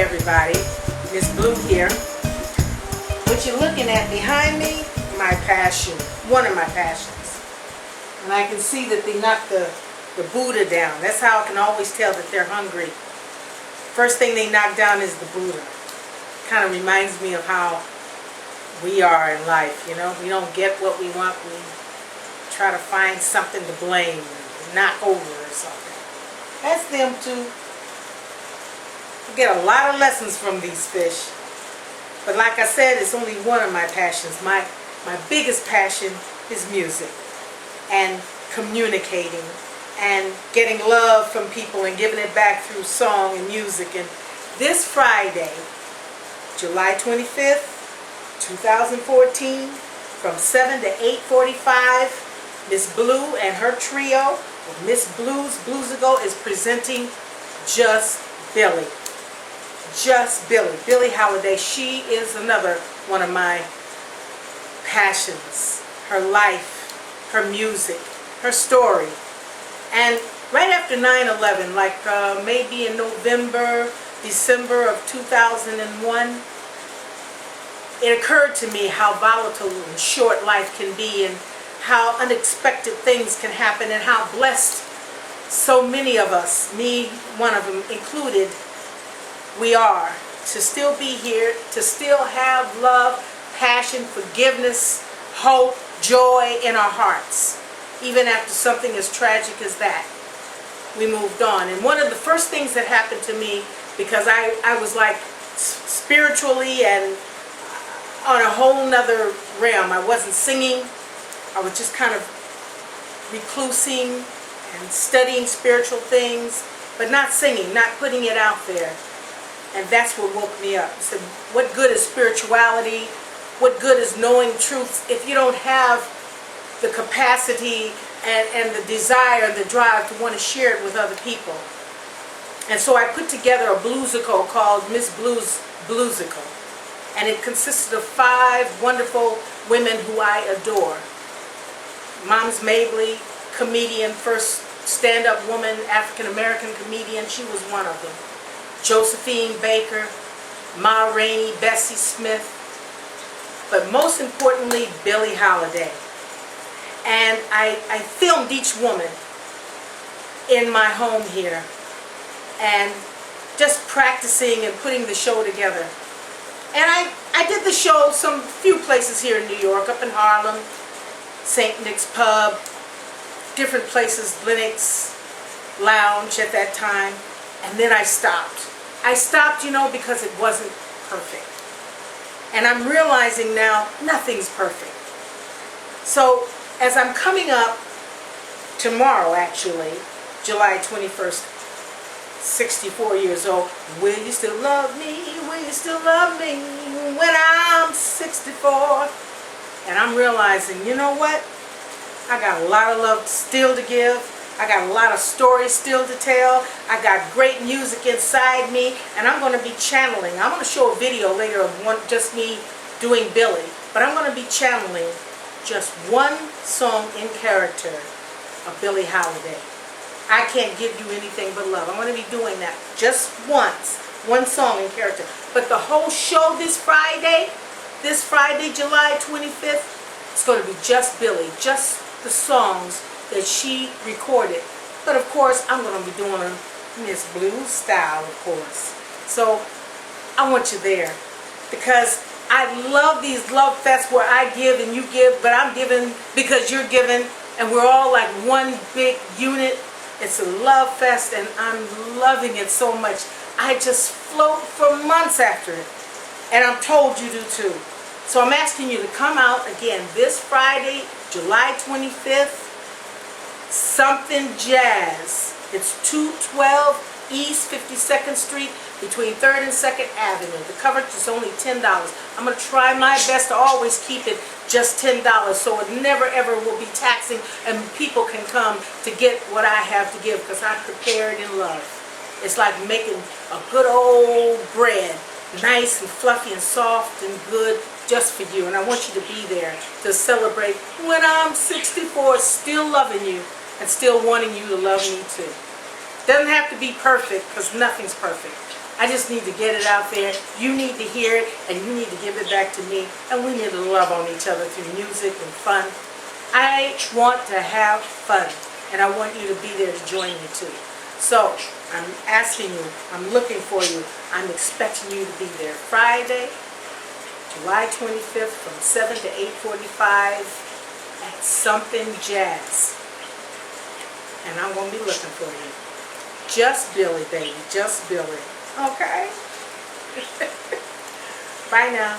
everybody, Miss Blue here. What you're looking at behind me, my passion, one of my passions. And I can see that they knocked the Buddha down. That's how I can always tell that they're hungry. First thing they knock down is the Buddha. Kind of reminds me of how we are in life, you know. We don't get what we want, we try to find something to blame, knock over or something. That's them too. I get a lot of lessons from these fish. But like I said, it's only one of my passions. My biggest passion is music and communicating and getting love from people and giving it back through song and music. And this Friday, July 25th, 2014, from 7 to 8:45, Miss Blue and her trio of Miss Blusical is presenting Just Billie. Just Billie. Billie Holiday. She is another one of my passions. Her life, her music, her story. And right after 9/11, like maybe in November, December of 2001, it occurred to me how volatile and short life can be and how unexpected things can happen and how blessed so many of us, me one of them included, we are to still be here, to still have love, passion, forgiveness, hope, joy in our hearts. Even after something as tragic as that, we moved on. And one of the first things that happened to me, because I was like spiritually and on a whole nother realm. I wasn't singing. I was just kind of reclusing and studying spiritual things, but not singing, not putting it out there. And that's what woke me up. I said, what good is spirituality? What good is knowing truths if you don't have the capacity and the desire and the drive to want to share it with other people? And so I put together a blusical called Miss Blue's Blusical. And it consisted of 5 wonderful women who I adore. Moms Mabley, comedian, first stand-up woman, African-American comedian, she was one of them. Josephine Baker, Rainey, Bessie Smith, but most importantly, Billie Holiday. And I filmed each woman in my home here and just practicing and putting the show together. And I did the show some few places here in New York, up in Harlem, St. Nick's Pub, different places, Lennox Lounge at that time, and then I stopped. I stopped, you know, because it wasn't perfect. And I'm realizing now nothing's perfect. So as I'm coming up tomorrow, actually, July 21st, 64 years old, will you still love me? Will you still love me when I'm 64? And I'm realizing, you know what? I got a lot of love still to give. I got a lot of stories still to tell. I got great music inside me, and I'm going to be channeling. I'm going to show a video later of just me doing Billie, but I'm going to be channeling just one song in character of Billie Holiday. I can't give you anything but love. I'm going to be doing that just once, one song in character. But the whole show this Friday, July 25th, it's going to be just Billie, just the songs that she recorded. But of course, I'm going to be doing Miss Blue style, of course. So I want you there because I love these love fests where I give and you give, but I'm giving because you're giving, and we're all like one big unit. It's a love fest, and I'm loving it so much. I just float for months after it, and I'm told you do too. So I'm asking you to come out again this Friday, July 25th, Somethin Jazz. It's 212 East 52nd Street between 3rd and 2nd Avenue. The coverage is only $10. I'm going to try my best to always keep it just $10 so it never ever will be taxing and people can come to get what I have to give because I prepare it in love. It's like making a good old bread, nice and fluffy and soft and good just for you. And I want you to be there to celebrate when I'm 64, still loving you and still wanting you to love me too. Doesn't have to be perfect because nothing's perfect. I just need to get it out there. You need to hear it, and you need to give it back to me. And we need to love on each other through music and fun. I want to have fun, and I want you to be there to join me too. So I'm asking you, I'm looking for you, I'm expecting you to be there Friday, July 25th from 7 to 8:45 at Somethin Jazz. And I'm going to be looking for you. Just Billie, baby. Just Billie. Okay? Bye now.